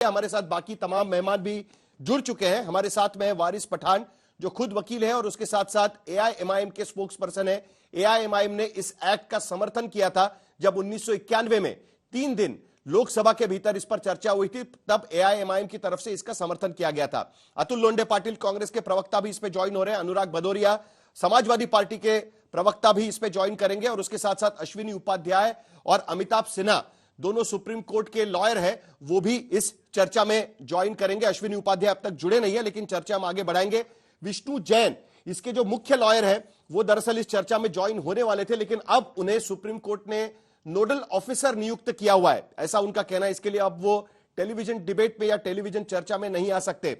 हमारे साथ बाकी तमाम मेहमान भी जुड़ चुके हैं। हमारे साथ में है वारिस पठान, जो खुद वकील है और उसके साथ साथ एआईएमआईएम के स्पोक्स पर्सन है। एआईएमआईएम ने इस एक्ट का समर्थन किया था जब 1991 में 3 दिन लोकसभा के भीतर इस पर चर्चा हुई थी, तब एआईएमआईएम की तरफ से इसका समर्थन किया गया था। अतुल लोंढे पाटिल कांग्रेस के प्रवक्ता भी इस पे ज्वाइन हो रहे हैं। अनुराग भदौरिया समाजवादी पार्टी के प्रवक्ता भी इस पे ज्वाइन करेंगे और उसके साथ साथ अश्विनी उपाध्याय और अमिताभ सिन्हा, दोनों सुप्रीम कोर्ट के लॉयर हैं, वो भी इस चर्चा में ज्वाइन करेंगे। अश्विनी उपाध्याय अब तक जुड़े नहीं है, लेकिन चर्चा हम आगे बढ़ाएंगे। विष्णु जैन इसके जो मुख्य लॉयर हैं, वो दरअसल इस चर्चा में ज्वाइन होने वाले थे, लेकिन अब उन्हें सुप्रीम कोर्ट ने नोडल ऑफिसर नियुक्त किया हुआ है, ऐसा उनका कहना है। इसके लिए अब वो टेलीविजन डिबेट में या टेलीविजन चर्चा में नहीं आ सकते।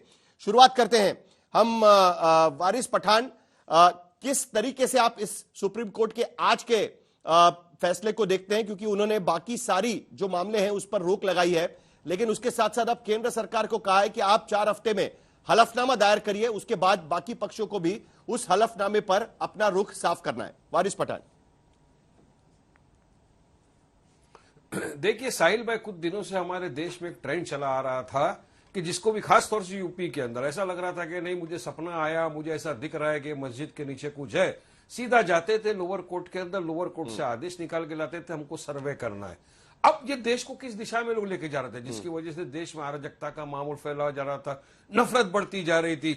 शुरुआत करते हैं हम वारिस पठान, किस तरीके से आप इस सुप्रीम कोर्ट के आज के फैसले को देखते हैं, क्योंकि उन्होंने बाकी सारी जो मामले हैं उस पर रोक लगाई है, लेकिन उसके साथ साथ अब केंद्र सरकार को कहा है कि आप 4 हफ्ते में हलफनामा दायर करिए, उसके बाद बाकी पक्षों को भी उस हलफनामे पर अपना रुख साफ करना है। वारिस पठान। देखिए साहिल भाई, कुछ दिनों से हमारे देश में एक ट्रेंड चला आ रहा था कि जिसको भी खास तौर से यूपी के अंदर ऐसा लग रहा था कि नहीं, मुझे सपना आया, मुझे ऐसा दिख रहा है कि मस्जिद के नीचे कुछ है, सीधा जाते थे लोअर कोर्ट के अंदर, लोअर कोर्ट से आदेश निकाल के लाते थे, हमको सर्वे करना है। अब ये देश को किस दिशा में लोग लेके जा रहे थे, जिसकी वजह से देश में अराजकता का मामूल फैला जा रहा था, नफरत बढ़ती जा रही थी,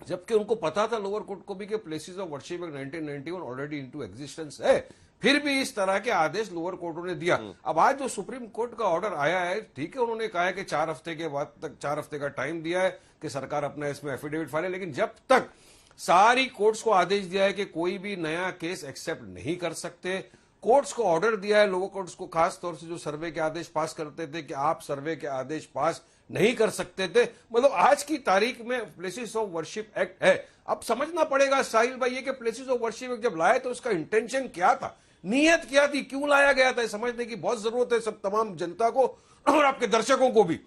जबकि उनको पता था लोअर कोर्ट को भी कि places of worship 1991 already into existence है, फिर भी इस तरह के आदेश लोअर कोर्टों ने दिया। अब आज जो सुप्रीम कोर्ट का ऑर्डर आया है, ठीक है, उन्होंने कहा है कि 4 हफ्ते के बाद तक 4 हफ्ते का टाइम दिया है कि सरकार अपना इसमें एफिडेविट फाइले, लेकिन जब तक सारी कोर्ट्स को आदेश दिया है कि कोई भी नया केस एक्सेप्ट नहीं कर सकते, कोर्ट्स को ऑर्डर दिया है, लोअर कोर्ट्स को खास तौर से जो सर्वे के आदेश पास करते थे कि आप सर्वे के आदेश पास नहीं कर सकते थे, मतलब आज की तारीख में प्लेसेस ऑफ वर्शिप एक्ट है। अब समझना पड़ेगा साहिल भाई ये कि प्लेसेस ऑफ वर्शिप एक्ट जब लाए तो उसका इंटेंशन क्या था, नीयत क्या थी, क्यों लाया गया था, समझने की बहुत जरूरत है सब तमाम जनता को और आपके दर्शकों को भी।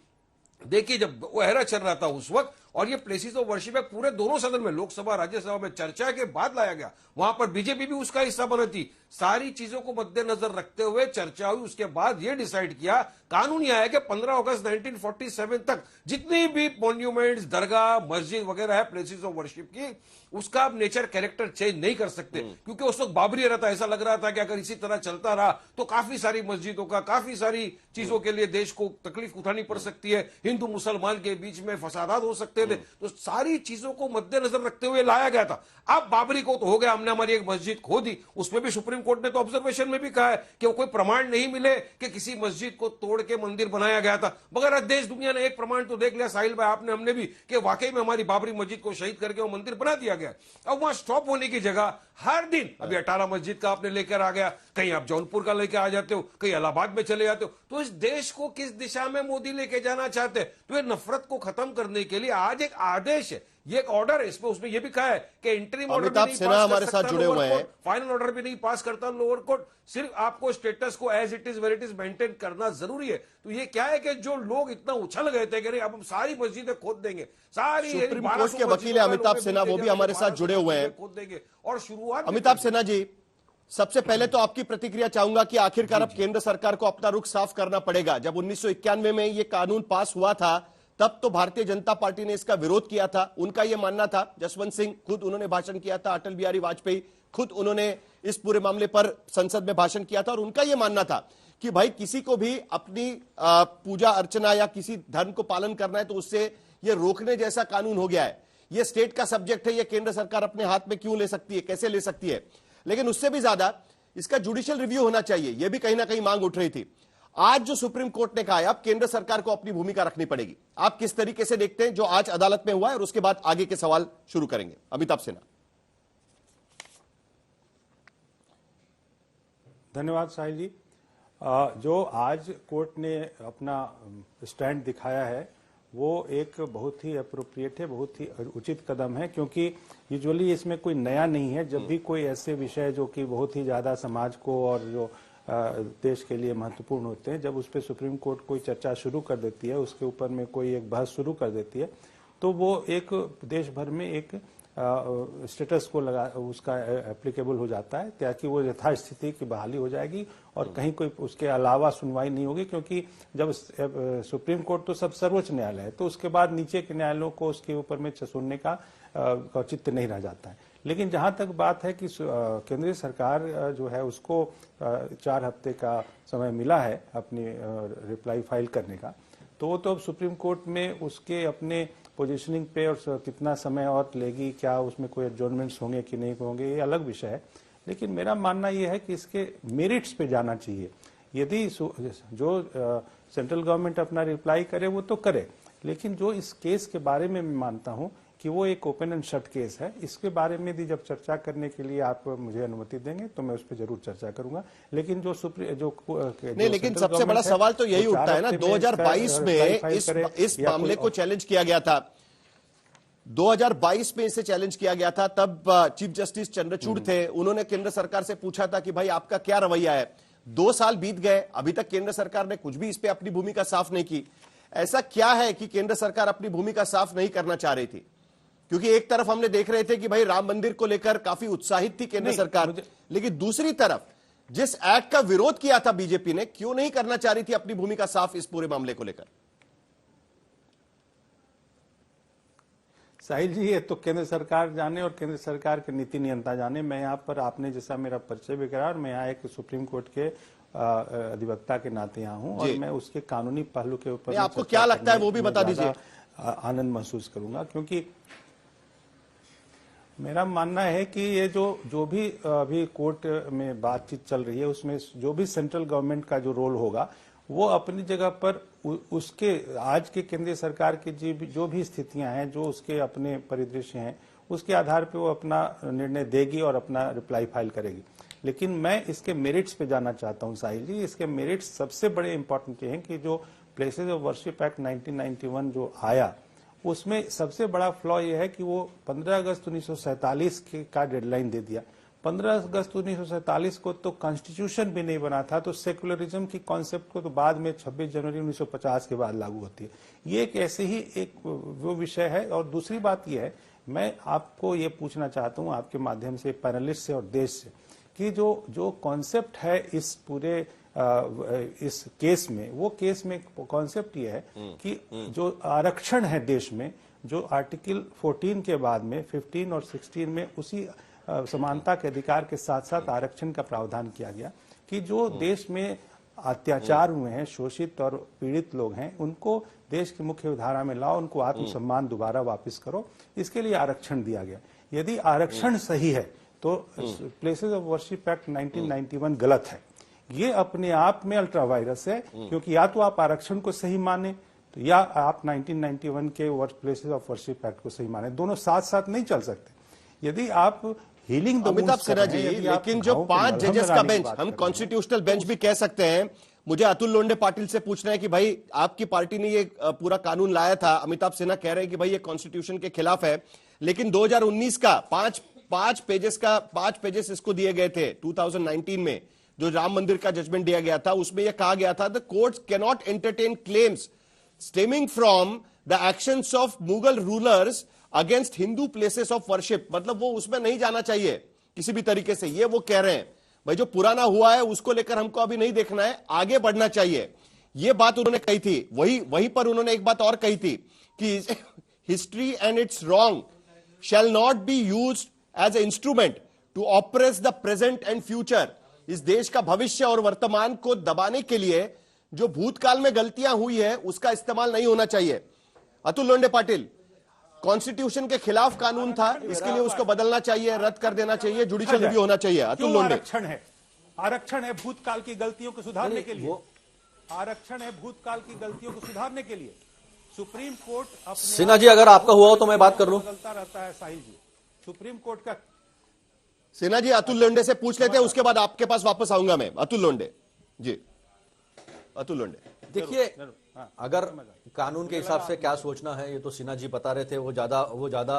देखिए जब वो एरा चल रहा था उस वक्त, और ये प्लेसेस ऑफ वर्शिप एक्ट पूरे दोनों सदन में, लोकसभा राज्यसभा में चर्चा के बाद लाया गया, वहां पर बीजेपी भी उसका हिस्सा बनी थी, सारी चीजों को मद्देनजर रखते हुए चर्चा हुई, उसके बाद ये डिसाइड किया, कानून यह है कि 15 अगस्त 1947 तक जितनी भी मॉन्यूमेंट्स, दरगाह, मस्जिद वगैरह है प्लेसेस ऑफ वर्शिप की, उसका अब नेचर कैरेक्टर चेंज नहीं कर सकते, क्योंकि उस वक्त बाबरी एरा था, ऐसा लग रहा था कि अगर इसी तरह चलता रहा तो काफी सारी मस्जिदों का, काफी सारी चीजों के लिए देश को तकलीफ उठानी पड़ सकती है, हिंदू मुसलमान के बीच में फसादात हो सकते थे, तो सारी चीजों को मद्देनजर रखते हुए लाया गया था। अब बाबरी को तो हो गया, हमने हमारी एक मस्जिद खो दी, उसमें भी सुप्रीम कोर्ट ने तो ऑब्जर्वेशन में भी कहा है कि कोई प्रमाण नहीं मिले कि किसी मस्जिद को तोड़ के मंदिर बनाया गया था, मगर देश दुनिया ने एक प्रमाण तो देख लिया साहिल भाई, आपने हमने भी, कि वाकई में हमारी बाबरी मस्जिद को शहीद करके वो मंदिर बना दिया गया। अब वहां स्टॉप होने की जगह हर दिन अभी 18 मस्जिद का आपने लेकर आ गया, कहीं आप जौनपुर का लेकर आ जाते हो, कहीं इलाहाबाद में चले जाते हो, तो इस देश को किस दिशा में मोदी लेके जाना चाहते हैं? तो ये नफरत को खत्म करने के लिए आज एक आदेश है, ये एक ऑर्डर है, इसमें उसमें ये भी कहा है कि इंटरिम ऑर्डर भी नहीं पास हमारे साथ जुड़े हुए हैं, फाइनल ऑर्डर भी नहीं पास करता लोअर कोर्ट, सिर्फ आपको status quo as it is where it is maintain करना जरूरी है। तो ये क्या है कि जो लोग इतना उछल गए थे कि अब हम सारी मस्जिदें खोद देंगे, सारी सुप्रीम कोर्ट के वकील अमिताभ सिन्हा वो भी हमारे साथ जुड़े हुए हैं, खोद देंगे। और शुरुआत, अमिताभ सिन्हा जी, सबसे पहले तो आपकी प्रतिक्रिया चाहूंगा कि आखिरकार अब केंद्र सरकार को अपना रुख साफ करना पड़ेगा। जब 1991 में ये कानून पास हुआ था, तब तो भारतीय जनता पार्टी ने इसका विरोध किया था, उनका यह मानना था, जसवंत सिंह खुद उन्होंने भाषण किया था, अटल बिहारी वाजपेयी खुद उन्होंने इस पूरे मामले पर संसद में भाषण किया था, और उनका यह मानना था कि भाई किसी को भी अपनी पूजा अर्चना या किसी धर्म को पालन करना है तो उससे ये रोकने जैसा कानून हो गया है, ये स्टेट का सब्जेक्ट है, ये केंद्र सरकार अपने हाथ में क्यों ले सकती है, कैसे ले सकती है। लेकिन उससे भी ज्यादा इसका जुडिशियल रिव्यू होना चाहिए, यह भी कहीं ना कहीं मांग उठ रही थी। आज जो सुप्रीम कोर्ट ने कहा है, अब केंद्र सरकार को अपनी भूमिका रखनी पड़ेगी, आप किस तरीके से देखते हैं जो आज अदालत में हुआ है, और उसके बाद आगे के सवाल शुरू करेंगे। अमिताभ सिन्हा। धन्यवाद साहिल जी। जो आज कोर्ट ने अपना स्टैंड दिखाया है वो एक बहुत ही अप्रोप्रिएट है, बहुत ही उचित कदम है, क्योंकि यूजुअली इसमें कोई नया नहीं है। जब भी कोई ऐसे विषय जो कि बहुत ही ज्यादा समाज को और जो देश के लिए महत्वपूर्ण होते हैं, जब उस पर सुप्रीम कोर्ट कोई चर्चा शुरू कर देती है, उसके ऊपर में कोई एक बहस शुरू कर देती है, तो वो एक देश भर में एक स्टेटस को लगा उसका एप्लीकेबल हो जाता है, ताकि वो यथास्थिति की बहाली हो जाएगी और कहीं कोई उसके अलावा सुनवाई नहीं होगी। क्योंकि जब सुप्रीम कोर्ट तो सब सर्वोच्च न्यायालय है, तो उसके बाद नीचे के न्यायालयों को उसके ऊपर में सुनने का औचित्य नहीं रह जाता है। लेकिन जहां तक बात है कि केंद्रीय सरकार जो है उसको 4 हफ्ते का समय मिला है अपनी रिप्लाई फाइल करने का, तो वो तो अब सुप्रीम कोर्ट में उसके अपने पोजीशनिंग पे और कितना समय और लेगी, क्या उसमें कोई एडजॉर्नमेंट्स होंगे कि नहीं होंगे, ये अलग विषय है। लेकिन मेरा मानना ये है कि इसके मेरिट्स पे जाना चाहिए। यदि जो सेंट्रल गवर्नमेंट अपना रिप्लाई करे वो तो करे, लेकिन जो इस केस के बारे में मैं मानता हूं कि वो एक ओपन एंड शट केस है, इसके बारे में भी जब चर्चा करने के लिए आप मुझे अनुमति देंगे तो मैं उस पर जरूर चर्चा करूंगा। लेकिन जो नहीं, लेकिन सबसे बड़ा सवाल तो यही उठता है ना, 2022 में इस मामले को चैलेंज किया गया था, 2022 में इसे चैलेंज किया गया था। तब चीफ जस्टिस चंद्रचूड़ थे, उन्होंने केंद्र सरकार से पूछा था कि भाई आपका क्या रवैया है। 2 साल बीत गए, अभी तक केंद्र सरकार ने कुछ भी इस पे अपनी भूमिका साफ नहीं की। ऐसा क्या है कि केंद्र सरकार अपनी भूमिका साफ नहीं करना चाह रही थी? क्योंकि एक तरफ हमने देख रहे थे कि भाई राम मंदिर को लेकर काफी उत्साहित थी केंद्र सरकार, लेकिन दूसरी तरफ जिस एक्ट का विरोध किया था बीजेपी ने, क्यों नहीं करना चाह रही थी अपनी भूमिका साफ इस पूरे मामले को लेकर? साहिल जी, ये तो केंद्र सरकार जाने और केंद्र सरकार के नीति नियंता जाने। मैं यहाँ पर, आपने जैसा मेरा परिचय भी करा, और मैं यहाँ एक सुप्रीम कोर्ट के अधिवक्ता के नाते यहाँ हूँ और मैं उसके कानूनी पहलू के ऊपर आपको क्या लगता है वो भी बता दीजिए। आनंद महसूस करूंगा, क्योंकि मेरा मानना है कि ये जो भी अभी कोर्ट में बातचीत चल रही है, उसमें जो भी सेंट्रल गवर्नमेंट का जो रोल होगा वो अपनी जगह पर उसके आज के केंद्रीय सरकार की जो भी स्थितियां हैं, जो उसके अपने परिदृश्य हैं, उसके आधार पे वो अपना निर्णय देगी और अपना रिप्लाई फाइल करेगी। लेकिन मैं इसके मेरिट्स पे जाना चाहता हूं साहिल जी। इसके मेरिट्स सबसे बड़े इंपॉर्टेंट ये हैं कि जो प्लेसेस ऑफ वर्शिप एक्ट 1991 जो आया, उसमें सबसे बड़ा फ्लॉ ये है कि वो 15 अगस्त 1947 का डेडलाइन दे दिया। 15 अगस्त 1947 को तो कॉन्स्टिट्यूशन भी नहीं बना था, तो सेकुलरिज्म की कॉन्सेप्ट को तो बाद में 26 जनवरी 1950 के बाद लागू होती है। ये एक ऐसे ही एक वो विषय है। और दूसरी बात ये है, मैं आपको ये पूछना चाहता हूँ आपके माध्यम से, पैनलिस्ट से और देश से, कि जो कॉन्सेप्ट है इस पूरे इस केस में, वो केस में कॉन्सेप्ट ये है कि जो आरक्षण है देश में, जो आर्टिकल 14 के बाद में 15 और 16 में उसी समानता के अधिकार के साथ साथ आरक्षण का प्रावधान किया गया कि जो देश में अत्याचार हुए हैं, शोषित और पीड़ित लोग हैं, उनको देश की मुख्य धारा में लाओ, उनको आत्मसम्मान दोबारा वापस करो। इसके लिए आरक्षण दिया गया। यदि आरक्षण सही है तो प्लेसेस ऑफ वर्शिप एक्ट 1991 गलत है। ये अपने आप में अल्ट्रा वायरस है, क्योंकि या तो आप आरक्षण को सही माने तो या आप 1991 के प्लेसेस ऑफ वर्शिप एक्ट को सही माने। दोनों साथ साथ नहीं चल सकते। यदि आप हीलिंग अमिताभ सिन्हा जी, लेकिन जो 5 जजेस का बेंच, हम कॉन्स्टिट्यूशनल बेंच भी कह सकते हैं, मुझे अतुल लोंडे पाटिल से पूछना है कि भाई आपकी पार्टी ने ये पूरा कानून लाया था, अमिताभ सिन्हा कह रहे हैं कि भाई ये कॉन्स्टिट्यूशन के खिलाफ है, लेकिन 2019 का 5 पेजेस इसको दिए गए थे 2019 में, जो राम मंदिर का जजमेंट दिया गया था, उसमें यह कहा गया था the courts can not entertain claims stemming from the actions of Mughal rulers against Hindu places of worship. मतलब वो उसमें नहीं जाना चाहिए किसी भी तरीके से, ये वो कह रहे हैं। भाई जो पुराना हुआ है उसको लेकर हमको अभी नहीं देखना है, आगे बढ़ना चाहिए, ये बात उन्होंने कही थी। वहीं पर उन्होंने एक बात और कही थी कि history and its wrong shall not be used as a instrument to oppress the present and future. इस देश का भविष्य और वर्तमान को दबाने के लिए जो भूतकाल में गलतियां हुई है उसका इस्तेमाल नहीं होना चाहिए। अतुल लोंडे पाटिल, कॉन्स्टिट्यूशन के खिलाफ कानून था, इसके लिए उसको बदलना चाहिए, रद्द कर देना चाहिए, जुडिशियल रिव्यू होना चाहिए। अतुल लोंडे, आरक्षण है भूतकाल की गलतियों को सुधारने के लिए, आरक्षण है भूतकाल की गलतियों को सुधारने के लिए। सुप्रीम कोर्ट सिन्हा जी, अगर आपका हुआ हो तो मैं बात कर लूं। बदलता रहता है साहिल जी। सुप्रीम कोर्ट का सिन्हा जी अतुल लोंडे से पूछ लेते हैं, उसके बाद आपके पास वापस आऊंगा मैं। अतुल लोंडे जी, अतुल लोंडे, देखिए, अगर कानून के हिसाब से क्या सोचना है ये तो सिन्हा जी बता रहे थे, वो ज्यादा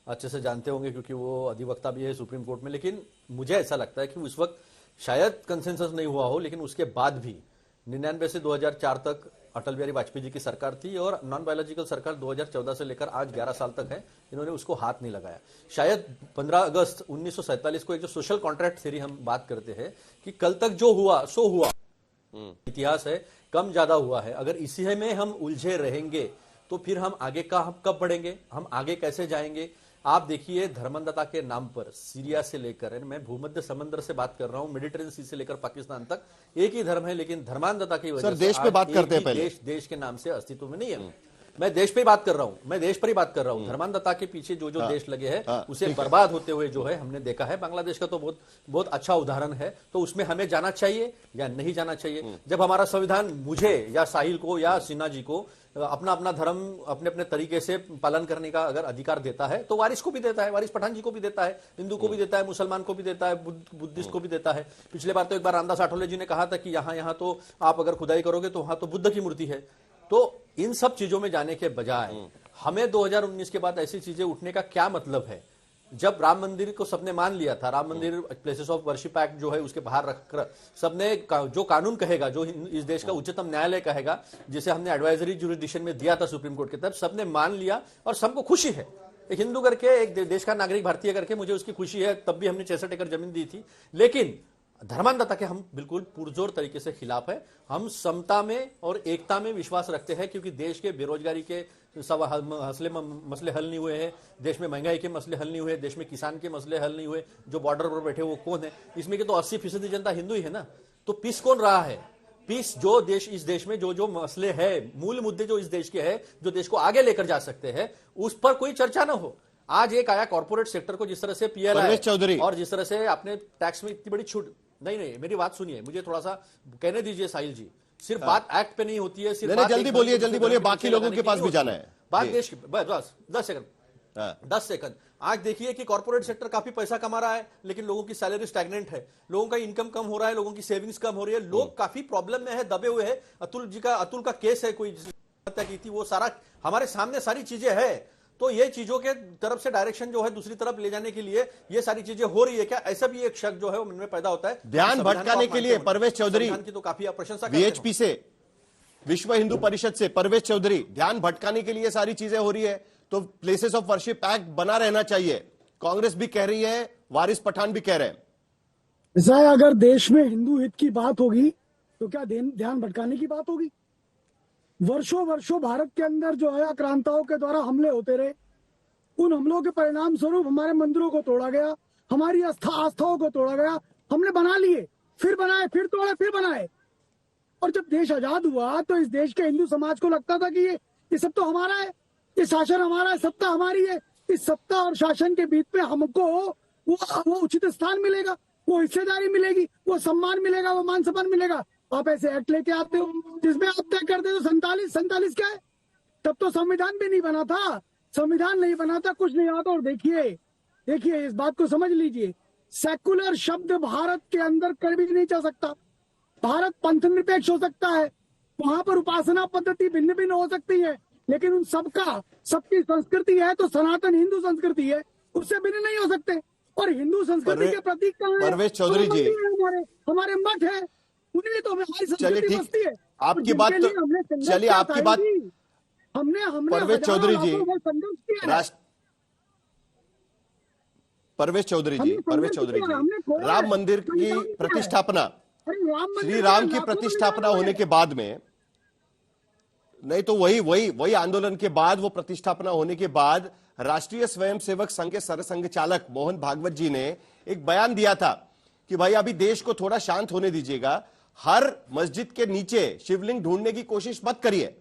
अच्छे से जानते होंगे क्योंकि वो अधिवक्ता भी है सुप्रीम कोर्ट में। लेकिन मुझे ऐसा लगता है कि उस वक्त शायद कंसेंसस नहीं हुआ हो, लेकिन उसके बाद भी 99 से 2004 तक अटल बिहारी वाजपेयी जी की सरकार थी और नॉन बायोलॉजिकल सरकार 2014 से लेकर आज 11 साल तक है, इन्होंने उसको हाथ नहीं लगाया। शायद 15 अगस्त 1947 को एक जो सोशल कॉन्ट्रैक्ट थ्योरी हम बात करते हैं कि कल तक जो हुआ सो हुआ, इतिहास है, कम ज्यादा हुआ है। अगर इसी में हम उलझे रहेंगे तो फिर हम आगे का हम कब बढ़ेंगे, हम आगे कैसे जाएंगे? आप देखिए, धर्मांधता के नाम पर सीरिया से लेकर, मैं भूमध्य समंदर से बात कर रहा हूं, मेडिटेरियन सी से लेकर पाकिस्तान तक एक ही धर्म है, लेकिन धर्मांधता की वजह से देश पे बात करते हैं पहले। देश के नाम से अस्तित्व में नहीं है। मैं देश पे ही बात कर रहा हूं, मैं देश पर ही बात कर रहा हूं। धर्मांधता के पीछे जो देश लगे हैं उसे बर्बाद होते हुए जो है हमने देखा है। बांग्लादेश का तो बहुत अच्छा उदाहरण है। तो उसमें हमें जाना चाहिए या नहीं जाना चाहिए? जब हमारा संविधान मुझे या साहिल को या सिन्हा जी को अपना अपना धर्म अपने अपने तरीके से पालन करने का अगर अधिकार देता है तो वारिस को भी देता है, वारिस पठान जी को भी देता है, हिंदू को भी देता है, मुसलमान को भी देता है, बुद्धिस्ट को भी देता है। पिछले बार तो एक बार रामदास आठवले जी ने कहा था कि यहाँ तो आप अगर खुदाई करोगे तो वहां तो बुद्ध की मूर्ति है। तो इन सब चीजों में जाने के बजाय हमें 2019 के बाद ऐसी चीजें उठने का क्या मतलब है? जब राम मंदिर को सबने मान लिया था, राम मंदिर प्लेसेस ऑफ वर्शिप एक्ट जो है उसके बाहर रखकर सबने जो कानून कहेगा, जो इस देश का उच्चतम न्यायालय कहेगा, जिसे हमने एडवाइजरी जुरिडिक्शन में दिया था सुप्रीम कोर्ट के तहत, सबने मान लिया और सबको खुशी है। एक हिंदू करके, एक देश का नागरिक भारतीय करके मुझे उसकी खुशी है। तब भी हमने 66 एकड़ जमीन दी थी। लेकिन धर्मांधता के हम बिल्कुल पुरजोर तरीके से खिलाफ है। हम समता में और एकता में विश्वास रखते हैं, क्योंकि देश के बेरोजगारी के सब मसले हल नहीं हुए हैं, देश में महंगाई के मसले हल नहीं हुए, देश में किसान के मसले हल नहीं हुए। जो बॉर्डर पर बैठे वो कौन है? इसमें के तो 80% जनता हिंदू ही है ना। तो पीस कौन रहा है? पीस जो देश, इस देश में जो मसले है, मूल मुद्दे जो इस देश के हैं, जो देश को आगे लेकर जा सकते हैं, उस पर कोई चर्चा ना हो। आज एक आया कॉर्पोरेट सेक्टर को जिस तरह से पीएलआई और जिस तरह से आपने टैक्स में इतनी बड़ी छूट, नहीं मेरी बात सुनिए, मुझे थोड़ा सा कहने दीजिए साहिल जी। सिर्फ बात एक्ट पे नहीं होती है, सिर्फ जल्दी बोलिए, बाकी लोगों के पास भी जाना है। बात देश की, बस 10 सेकंड। आज देखिए कि कॉर्पोरेट सेक्टर काफी पैसा कमा रहा है, लेकिन लोगों की सैलरी स्टैग्नेंट है, लोगों का इनकम कम हो रहा है, लोगों की सेविंग्स कम हो रही है, लोग काफी प्रॉब्लम में है, दबे हुए हैं। अतुल का केस है, कोई हत्या की थी, वो सारा हमारे सामने सारी चीजें है। तो ये चीजों के तरफ से डायरेक्शन जो है दूसरी तरफ ले जाने के लिए ये सारी चीजें हो रही है क्या? ऐसा भी एक शक जो है वो मन में पैदा होता है। ध्यान भटकाने के लिए परवेश चौधरी की तो काफी प्रशंसा, वीएचपी से, विश्व हिंदू परिषद से परवेश चौधरी, ध्यान भटकाने के लिए सारी चीजें हो रही है तो प्लेसेस ऑफ वर्शिप एक्ट बना रहना चाहिए। कांग्रेस भी कह रही है, वारिस पठान भी कह रहे हैं। ऐसा है, अगर देश में हिंदू हित की बात होगी तो क्या ध्यान भटकाने की बात होगी? वर्षों भारत के अंदर जो है आक्रांताओं के द्वारा हमले होते रहे। उन हमलों के परिणाम स्वरूप हमारे मंदिरों को तोड़ा गया, हमारी आस्थाओं को तोड़ा गया। हमने बना लिए, फिर बनाए, फिर तोड़े, फिर बनाए। और जब देश आजाद हुआ तो इस देश के हिंदू समाज को लगता था कि ये सब तो हमारा है, ये शासन हमारा है, सत्ता हमारी है। इस सत्ता और शासन के बीच में हमको वो उचित स्थान मिलेगा, वो हिस्सेदारी मिलेगी, वो सम्मान मिलेगा, वो मान सम्मान मिलेगा। आप ऐसे एक्ट लेके आते हो जिसमें आप तय करते हो 47 क्या है? तब तो संविधान भी नहीं बना था, संविधान नहीं बना था, कुछ नहीं आता। और देखिए इस बात को समझ लीजिए, सेकुलर शब्द भारत के अंदर कभी नहीं चल सकता। भारत पंथ निरपेक्ष हो सकता है, वहां पर उपासना पद्धति भिन्न भिन्न हो सकती है, लेकिन उन सबकी संस्कृति है तो सनातन हिंदू संस्कृति है, उससे भिन्न नहीं हो सकते। और हिंदू संस्कृति के प्रतीक कहाँ है? परवेश चौधरी जी, हमारे मठ है, उन्हें तो हमारी चलिए संस्कृति बसती है। आपकी बात तो, चलिए आपकी बात, हमने परवेश चौधरी जी, परवेश चौधरी जी, राम मंदिर की प्रतिष्ठापना, श्री राम की प्रतिष्ठापना होने के बाद में, नहीं तो वही आंदोलन के बाद, वो प्रतिष्ठापना होने के बाद राष्ट्रीय स्वयंसेवक संघ के सरसंघ चालक मोहन भागवत जी ने एक बयान दिया था कि भाई अभी देश को थोड़ा शांत होने दीजिएगा, हर मस्जिद के नीचे शिवलिंग ढूंढने की कोशिश मत करिए।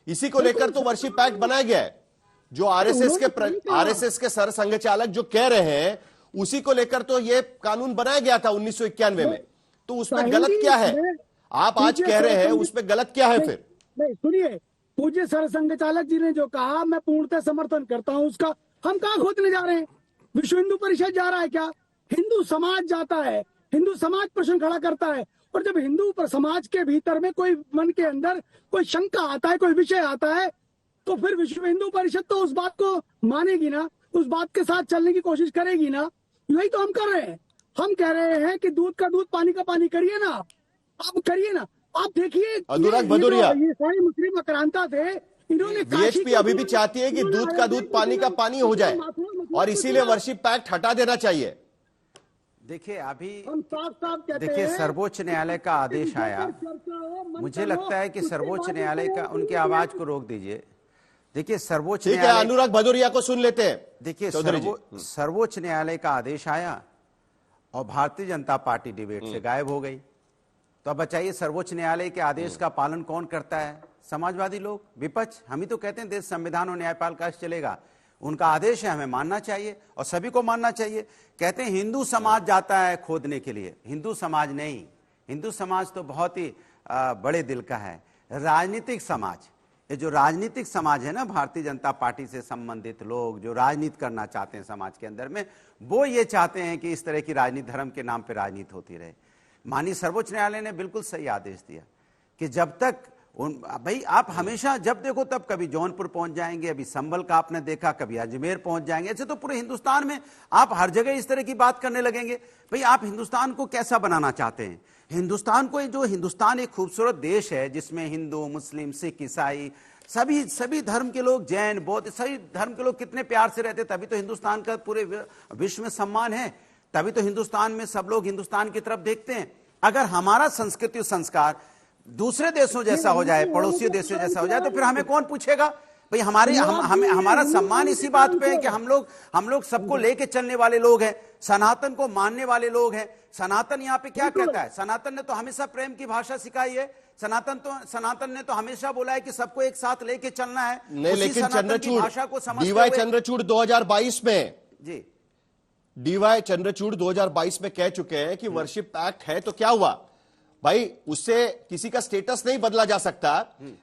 इसी को लेकर तो वर्शिप एक्ट बनाया गया है। जो आरएसएस के सरसंघ चालक जो कह रहे हैं, उसी को लेकर तो ये कानून बनाया गया था 1991 में। तो उसमें गलत क्या है? आप आज कह रहे हैं उसमें गलत क्या है फिर? नहीं सुनिए, पूज्य सरसंघ चालक जी ने जो कहा मैं पूर्णतः समर्थन करता हूं उसका। हम कहां खोदने जा रहे हैं? विश्व हिंदू परिषद जा रहा है क्या? हिंदू समाज जाता है, हिंदू समाज प्रश्न खड़ा करता है। और जब हिंदू पर समाज के भीतर में कोई मन के अंदर कोई शंका आता है, कोई विषय आता है, तो फिर विश्व हिंदू परिषद तो उस बात को मानेगी ना, उस बात के साथ चलने की कोशिश करेगी ना। यही तो हम कर रहे हैं। हम कह रहे हैं कि दूध का दूध, पानी का पानी करिए ना, आप करिए ना। आप देखिए अनुराग भदौरिया, ये सारे मुस्लिम आक्रांता थे, इन्होंने वीएचपी अभी भी चाहती है कि दूध का दूध पानी का पानी हो जाए और इसीलिए वर्शिप पैक्ट हटा देना चाहिए। देखिए अभी हम साफ साफ कहते देखिए हैं, सर्वोच्च न्यायालय का आदेश आया, मुझे लगता है कि सर्वोच्च न्यायालय का, उनकी आवाज को रोक दीजिए। देखिए सर्वोच्च ठीक है, न्यायालय, अनुराग भदौरिया को सुन लेते हैं। देखिए चौधरी जी, सर्वोच्च न्यायालय का आदेश आया और भारतीय जनता पार्टी डिबेट से गायब हो गई। तो अब बताइए सर्वोच्च न्यायालय के आदेश का पालन कौन करता है? समाजवादी लोग, विपक्ष। हम ही तो कहते हैं देश संविधान और न्यायपालिका से चलेगा, उनका आदेश है, हमें मानना चाहिए और सभी को मानना चाहिए। कहते हैं हिंदू समाज जाता है खोदने के लिए, हिंदू समाज नहीं, हिंदू समाज तो बहुत ही बड़े दिल का है। राजनीतिक समाज, ये जो राजनीतिक समाज है ना, भारतीय जनता पार्टी से संबंधित लोग जो राजनीति करना चाहते हैं समाज के अंदर में, वो ये चाहते हैं कि इस तरह की राजनीति, धर्म के नाम पे राजनीति होती रहे। माननीय सर्वोच्च न्यायालय ने बिल्कुल सही आदेश दिया कि जब तक भाई आप हमेशा जब देखो तब कभी जौनपुर पहुंच जाएंगे, अभी संभल का आपने देखा, कभी अजमेर पहुंच जाएंगे, ऐसे तो पूरे हिंदुस्तान में आप हर जगह इस तरह की बात करने लगेंगे। भाई आप हिंदुस्तान को कैसा बनाना चाहते हैं? हिंदुस्तान को, जो हिंदुस्तान एक खूबसूरत देश है जिसमें हिंदू, मुस्लिम, सिख, ईसाई, सभी धर्म के लोग, जैन, बौद्ध, सभी धर्म के लोग कितने प्यार से रहते, तभी तो हिंदुस्तान का पूरे विश्व में सम्मान है, तभी तो हिंदुस्तान में सब लोग हिंदुस्तान की तरफ देखते हैं। अगर हमारा संस्कृति और संस्कार दूसरे देशों जैसा हो जाए, पड़ोसी देशों जैसा हो जाए, तो फिर हमें कौन पूछेगा? भाई हमारा सम्मान इसी बात पे है कि हम लोग सबको लेके चलने वाले लोग हैं, सनातन को मानने वाले लोग हैं। सनातन यहाँ पे क्या कहता है? सनातन ने तो हमेशा प्रेम की भाषा सिखाई है। सनातन ने तो हमेशा बोला है कि सबको एक साथ लेके चलना है। नहीं, लेकिन चंद्रचूड़, डीवाई चंद्रचूड़ 2022 में जी, डीवाई चंद्रचूड़ 2022 में कह चुके हैं कि वर्शिप एक्ट है तो क्या हुआ भाई, उससे किसी का स्टेटस नहीं बदला जा सकता,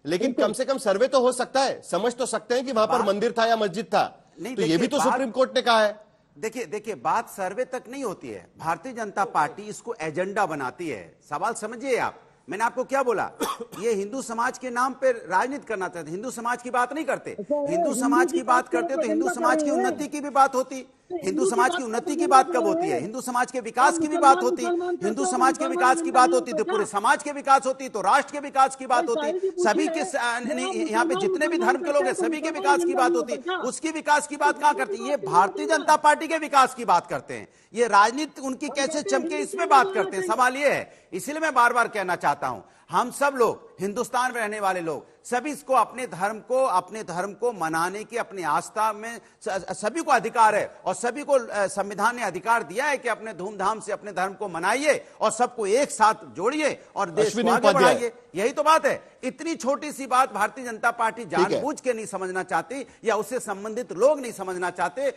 लेकिन कम से कम सर्वे तो हो सकता है, समझ तो सकते हैं कि वहां पर मंदिर था या मस्जिद था। तो ये भी तो सुप्रीम कोर्ट ने कहा है। देखिए बात सर्वे तक नहीं होती है। भारतीय जनता पार्टी इसको एजेंडा बनाती है। सवाल समझिए आप, मैंने आपको क्या बोला? ये हिंदू समाज के नाम पे राजनीति करना चाहते, हिंदू समाज की बात नहीं करते। हिंदू समाज की बात करते तो हिंदू समाज की उन्नति की भी बात होती। हिंदू समाज की उन्नति की बात कब होती है? हिंदू समाज के विकास की भी बात होती। हिंदू समाज के विकास की बात होती तो पूरे समाज के विकास होती, तो राष्ट्र के विकास की बात होती, सभी के यहाँ पे जितने भी धर्म के लोग हैं सभी के विकास की बात होती। उसकी विकास की बात कहां करती? ये भारतीय जनता पार्टी के विकास की बात करते हैं। ये राजनीति उनकी कैसे चमके इसमें बात करते हैं। सवाल ये है, इसलिए मैं बार बार कहना चाहता हूं, हम सब लोग हिंदुस्तान में रहने वाले लोग सभी इसको अपने धर्म को मनाने की, अपनी आस्था में सभी को अधिकार है और सभी को संविधान ने अधिकार दिया है कि अपने धूमधाम से अपने धर्म को मनाइए और सबको एक साथ जोड़िए और देश को आगे बढ़ाइए। यही तो बात है। इतनी छोटी सी बात भारतीय जनता पार्टी जानबूझ के नहीं समझना चाहती या उससे संबंधित लोग नहीं समझना चाहते।